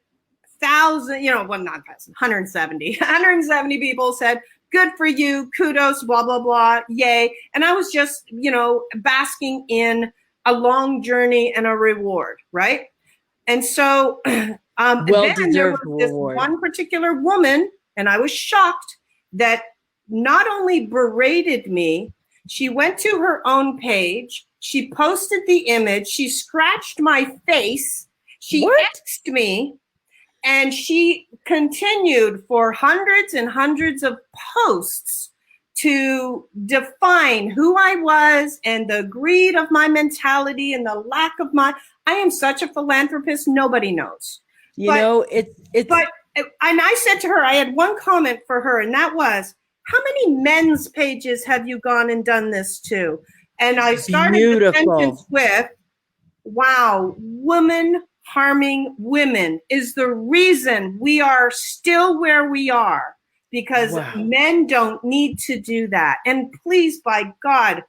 thousand, well, not 170 people said, good for you, kudos, blah, blah, blah, yay. And I was just, basking in a long journey and a reward, right? And so then there was this one particular woman, and I was shocked that not only berated me, she went to her own page, she posted the image, she scratched my face, she X'd me, and she continued for hundreds and hundreds of posts to define who I was and the greed of my mentality and the lack of I am such a philanthropist, nobody knows. And I said to her, I had one comment for her, and that was, how many men's pages have you gone and done this to? And I started the sentence with, wow, woman harming women is the reason we are still where we are, because men don't need to do that. And please, by God,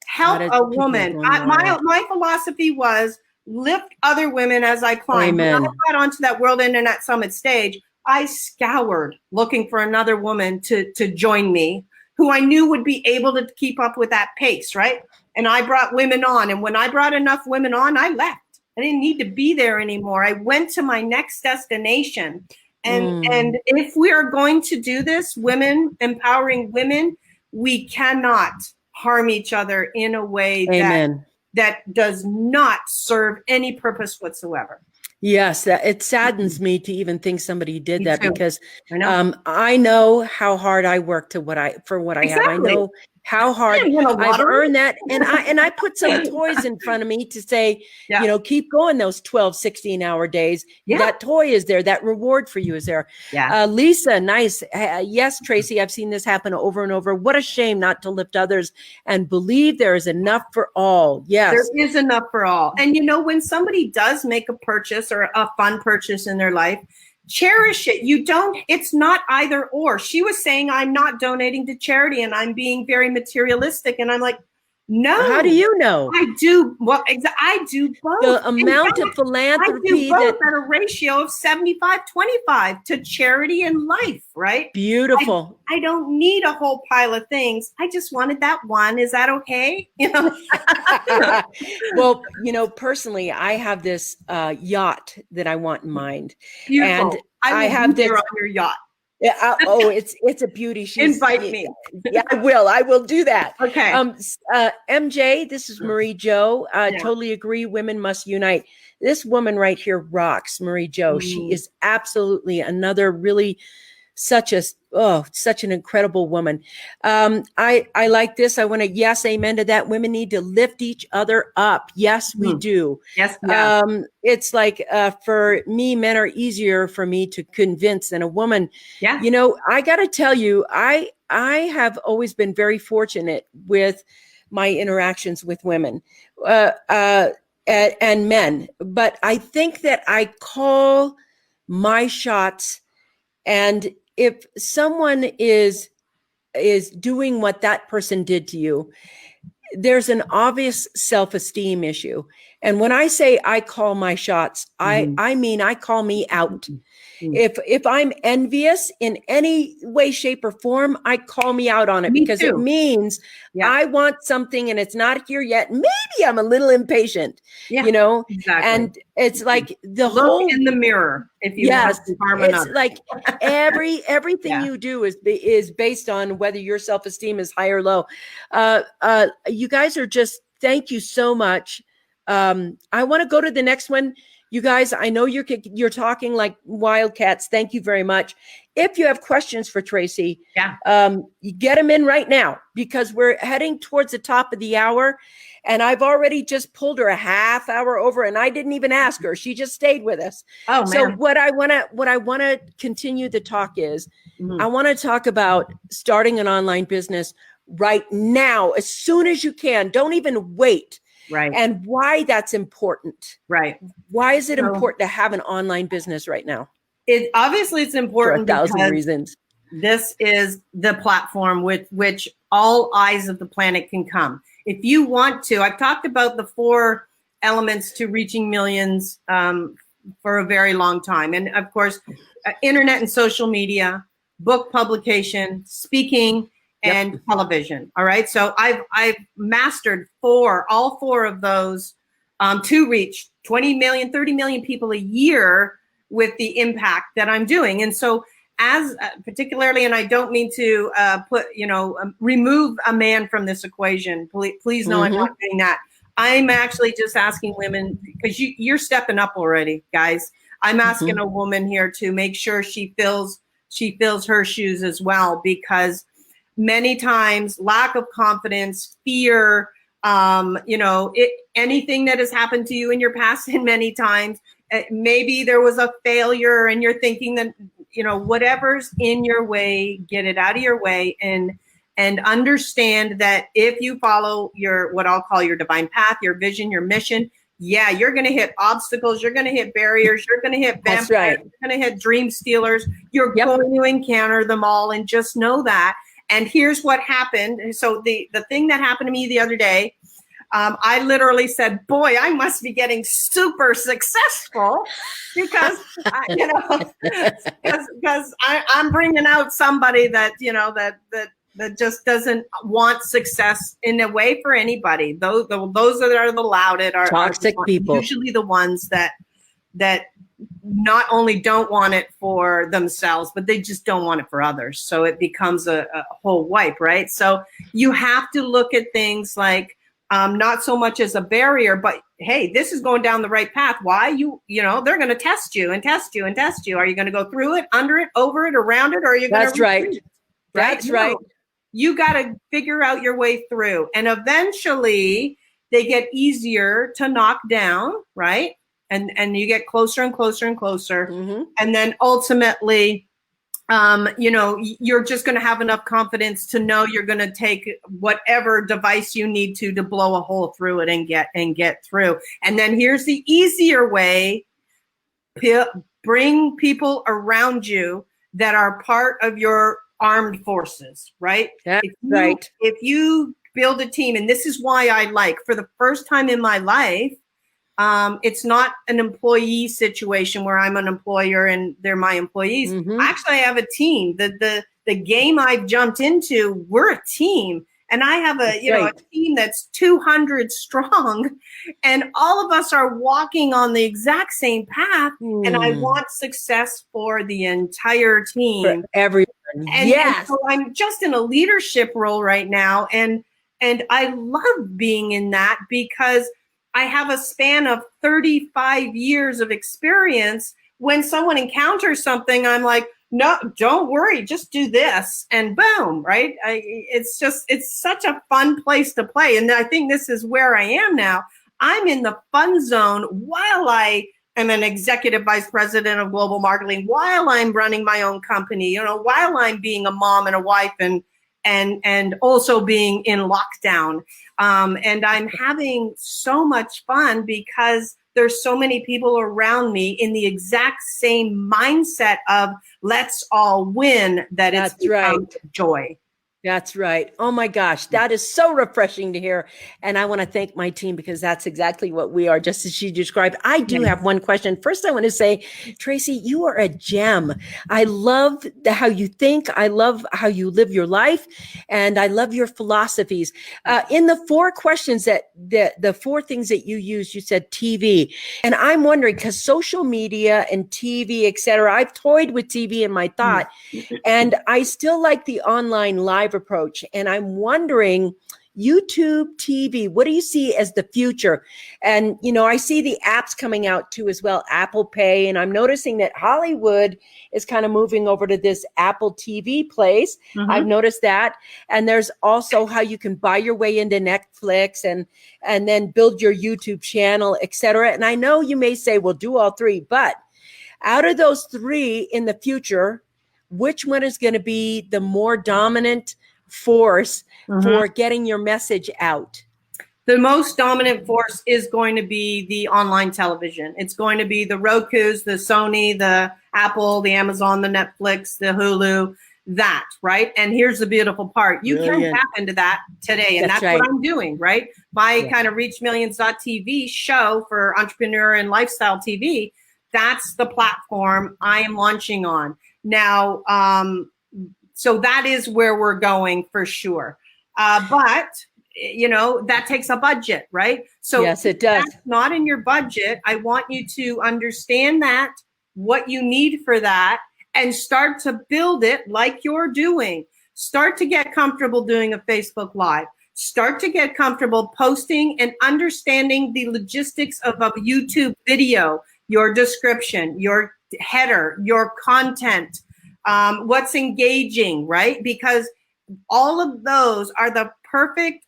help a woman. My philosophy was lift other women as I climb. When I got onto that World Internet Summit stage, I scoured looking for another woman to join me, who I knew would be able to keep up with that pace, right? And I brought women on. And when I brought enough women on, I left. I didn't need to be there anymore. I went to my next destination. And if we are going to do this, women, empowering women, we cannot harm each other in a way that does not serve any purpose whatsoever. Yes, it saddens me to even think somebody did that, because I know how hard I work for what I have. I know how hard I've earned that. And I put some toys in front of me to say, keep going those 12, 16-hour days. Yeah. That toy is there. That reward for you is there. Yeah. Lisa, nice. Yes, Tracy, I've seen this happen over and over. What a shame not to lift others and believe there is enough for all. Yes. There is enough for all. And when somebody does make a purchase or a fun purchase in their life, cherish it. It's not either or. She was saying, I'm not donating to charity and I'm being very materialistic. And I'm like, No. How do you know? I do. Well, I do both. The amount of I do philanthropy both that at a ratio of 75-25 to charity and life, right? beautiful. I don't need a whole pile of things. I just wanted that one. Is that okay? You know? Well, personally, I have this yacht that I want in mind. Beautiful. And I will have be there this. on your yacht. Yeah, it's a beauty. Invite me. Yeah, I will do that. Okay. MJ, this is Marie Jo. Yeah. Totally agree. Women must unite. This woman right here rocks, Marie Jo. She is absolutely another really such an incredible woman. I like this. I want to, yes, amen to that. Women need to lift each other up. Yes, we do. Yes. It's like, for me, men are easier for me to convince than a woman. Yeah. I got to tell you, I have always been very fortunate with my interactions with women, and men, but I think that I call my shots. And if someone is doing what that person did to you, there's an obvious self-esteem issue. And when I say I call my shots, I mean I call me out. If I'm envious in any way, shape, or form, I call me out on it, because it means I want something and it's not here yet. Maybe I'm a little impatient, Exactly. And it's like look in the mirror if you want to harm another. It's like everything you do is based on whether your self-esteem is high or low. You guys are just, thank you so much. I want to go to the next one. You guys, I know you're talking like wildcats. Thank you very much. If you have questions for Tracy, you get them in right now, because we're heading towards the top of the hour, and I've already just pulled her a half hour over, and I didn't even ask her. She just stayed with us. Oh, man. So what I want to continue the talk is, I want to talk about starting an online business right now, as soon as you can. Don't even wait. Right. And why that's important. Right. Why is it important to have an online business right now? It's important for 1,000 because reasons. This is the platform with which all eyes of the planet can come. If you want to, I've talked about the 4 elements to reaching millions for a very long time. And of course, internet and social media, book publication, speaking, and television. All right. So I've mastered all four of those to reach 20 million, 30 million people a year with the impact that I'm doing. And so as particularly, and I don't mean to remove a man from this equation. Please know I'm not doing that. I'm actually just asking women, because you're stepping up already, guys. I'm asking a woman here to make sure she fills her shoes as well, because many times lack of confidence, fear, anything that has happened to you in your past, and many times maybe there was a failure and you're thinking that, whatever's in your way, get it out of your way, and understand that if you follow what I'll call your divine path, your vision, your mission, you're going to hit obstacles, you're going to hit barriers, you're going to hit vampires, you're going to hit dream stealers, you're going to encounter them all, and just know that. And here's what happened. So the thing that happened to me the other day, I literally said, boy, I must be getting super successful because, because I'm bringing out somebody that, that just doesn't want success in a way for anybody. Those that are the loudest are toxic people. Usually the ones that not only don't want it for themselves, but they just don't want it for others. So it becomes a whole wipe, right? So you have to look at things like, not so much as a barrier, but hey, this is going down the right path. Why? They're going to test you and test you and test you. Are you going to go through it, under it, over it, around it, or are you going to? That's right. That's right. You got to figure out your way through, and eventually they get easier to knock down, right? And you get closer and closer and closer, and then ultimately, you're just going to have enough confidence to know you're going to take whatever device you need to blow a hole through it and get through. And then here's the easier way: bring people around you that are part of your armed forces, right? That's right. If you build a team. And this is why I like, for the first time in my life, it's not an employee situation where I'm an employer and they're my employees. Mm-hmm. Actually, I have a team. The game I've jumped into, we're a team. And I have a team that's 200 strong, and all of us are walking on the exact same path. And I want success for the entire team. For everyone. And so I'm just in a leadership role right now. And I love being in that because I have a span of 35 years of experience. When someone encounters something, I'm like, no, don't worry, just do this, and boom, right? It's such a fun place to play. And I think this is where I am now. I'm in the fun zone while I am an executive vice president of global marketing, while I'm running my own company, while I'm being a mom and a wife and also being in lockdown. And I'm having so much fun because there's so many people around me in the exact same mindset of let's all win, that it's become joy. That's right. Oh my gosh, that is so refreshing to hear. And I want to thank my team because that's exactly what we are, just as she described. I do have one question. First, I want to say, Tracy, you are a gem. I love how you think. I love how you live your life. And I love your philosophies. In the 4 questions the 4 things that you used, you said TV. And I'm wondering, because social media and TV, et cetera, I've toyed with TV in my thought, and I still like the online live approach. And I'm wondering, YouTube, TV, what do you see as the future? And, I see the apps coming out too as well, Apple Pay. And I'm noticing that Hollywood is kind of moving over to this Apple TV place. Mm-hmm. I've noticed that. And there's also how you can buy your way into Netflix and then build your YouTube channel, et cetera. And I know you may say, well, do all 3, but out of those 3 in the future, which one is going to be the more dominant force for getting your message out? The most dominant force is going to be the online television. It's going to be the Rokus, the Sony, the Apple, the Amazon, the Netflix, the Hulu, that, right? And here's the beautiful part. You can tap into that today. And that's what I'm doing, right? My kind of Reach Millions.tv show for entrepreneur and lifestyle TV, that's the platform I am launching on. Now, so that is where we're going for sure. But, that takes a budget, right? So yes, it does. If that's not in your budget, I want you to understand that, what you need for that, and start to build it like you're doing. Start to get comfortable doing a Facebook Live. Start to get comfortable posting and understanding the logistics of a YouTube video, your description, your header, your content, what's engaging, right? Because all of those are the perfect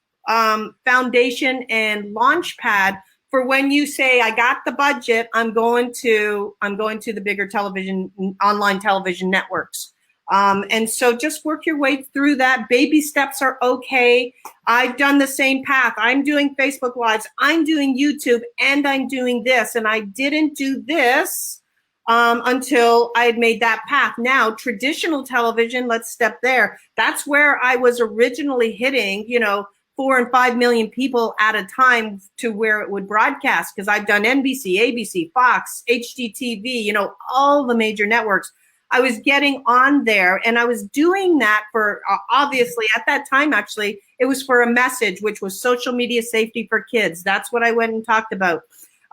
foundation and launch pad for when you say, I got the budget, I'm going to the bigger online television networks. And so just work your way through that. Baby steps are okay. I've done the same path. I'm doing Facebook Lives, I'm doing YouTube, and I'm doing this. And I didn't do this until I had made that path. Now, traditional television, let's step there. That's where I was originally hitting, 4 and 5 million people at a time to where it would broadcast, because I've done NBC, ABC, Fox, HGTV, all the major networks. I was getting on there, and I was doing that for, obviously, at that time, actually, it was for a message, which was social media safety for kids. That's what I went and talked about.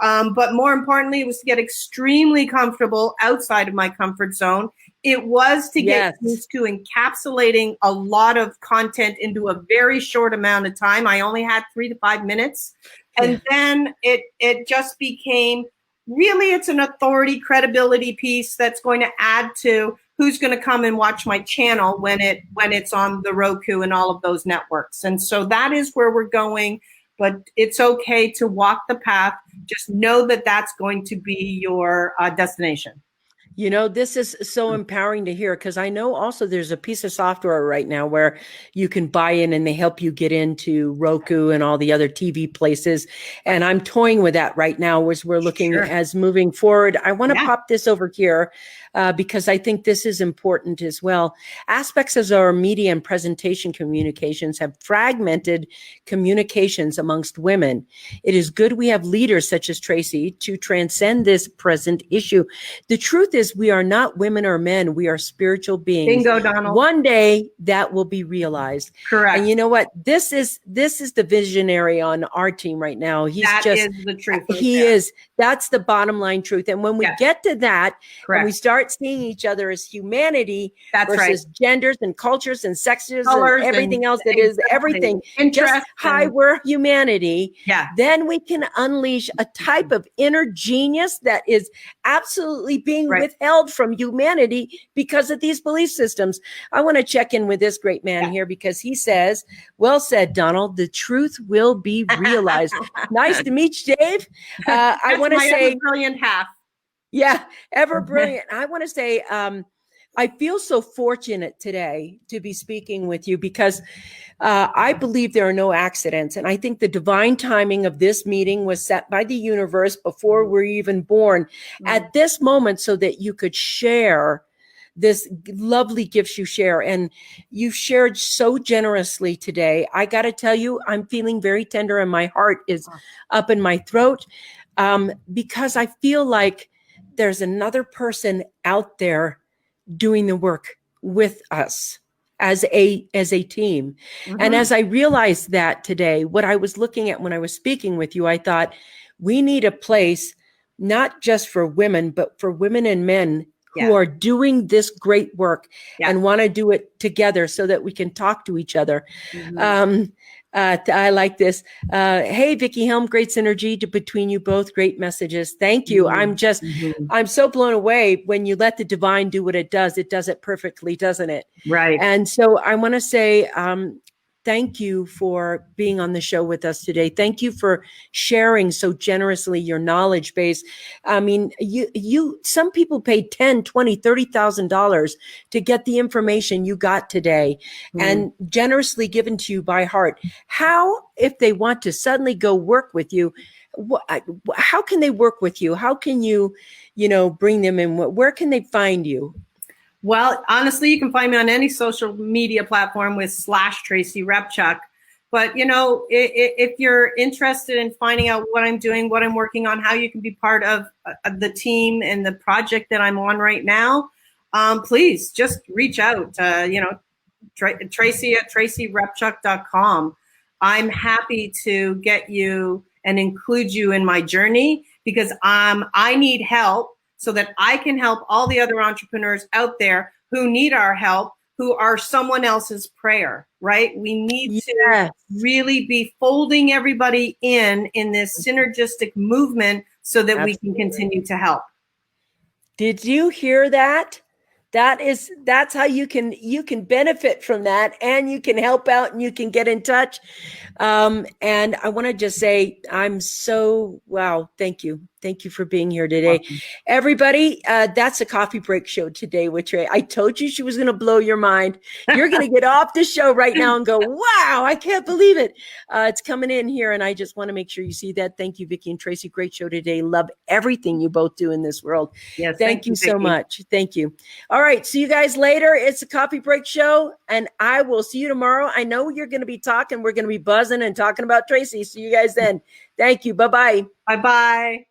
But more importantly, it was to get extremely comfortable outside of my comfort zone. It was to get used to encapsulating a lot of content into a very short amount of time. I only had 3 to 5 minutes. And then it just became, really, it's an authority credibility piece that's going to add to who's going to come and watch my channel when it's on the Roku and all of those networks. And so that is where we're going. But it's okay to walk the path. Just know that that's going to be your destination. You know, this is so empowering to hear, because I know also there's a piece of software right now where you can buy in and they help you get into Roku and all the other TV places. And I'm toying with that right now as we're looking as moving forward. I want to pop this over here because I think this is important as well. Aspects of our media and presentation communications have fragmented communications amongst women. It is good we have leaders such as Tracy to transcend this present issue. The truth is, we are not women or men. We are spiritual beings. Bingo, Donald. One day that will be realized. Correct. And you know what? This is the visionary on our team right now. That is the truth. He is. That's the bottom line truth. And when we get to that, and we start seeing each other as humanity versus genders and cultures and sexes and everything else that is everything, just hi, we're humanity. Then we can unleash a type of inner genius that is absolutely being withheld from humanity because of these belief systems. I want to check in with this great man here because he says, well said, Donald, the truth will be realized. Nice to meet you, Dave. I want to say brilliant half. Yeah, ever brilliant. I want to say, I feel so fortunate today to be speaking with you because I believe there are no accidents. And I think the divine timing of this meeting was set by the universe before we're even born at this moment so that you could share this lovely gifts you share. And you've shared so generously today. I got to tell you, I'm feeling very tender and my heart is up in my throat because I feel like there's another person out there doing the work with us as a team. And as I realized that today, what I was looking at when I was speaking with you, I thought we need a place, not just for women, but for women and men who are doing this great work and want to do it together so that we can talk to each other. I like this. Hey, Vickie Helm, great synergy between you both. Great messages. Thank you. I'm so blown away when you let the divine do what it does. It does it perfectly, doesn't it? Right. And so I want to say, thank you for being on the show with us today. Thank you for sharing so generously your knowledge base. I mean, some people paid $10,000, $20,000, $30,000 to get the information you got today and generously given to you by heart. How, if they want to suddenly go work with you, how can they work with you? How can you, bring them in? Where can they find you? Well, honestly, you can find me on any social media platform with /Tracy Repchuk. But, if you're interested in finding out what I'm doing, what I'm working on, how you can be part of the team and the project that I'm on right now, please just reach out, Tracy at tracyrepchuk.com. I'm happy to get you and include you in my journey because I need help, so that I can help all the other entrepreneurs out there who need our help, who are someone else's prayer, right? We need to really be folding everybody in this synergistic movement so that we can continue to help. Did you hear that? That's how you can benefit from that, and you can help out and you can get in touch. And I want to just say, thank you. Thank you for being here today. Welcome. Everybody, that's a coffee break show today with Trey. I told you she was going to blow your mind. You're going to get off the show right now and go, wow, I can't believe it. It's coming in here. And I just want to make sure you see that. Thank you, Vickie and Tracy. Great show today. Love everything you both do in this world. Yes, thank you so much. Thank you. All right. See you guys later. It's a coffee break show and I will see you tomorrow. I know you're going to be talking. We're going to be buzzing and talking about Tracy. See you guys then. Thank you. Bye-bye. Bye-bye.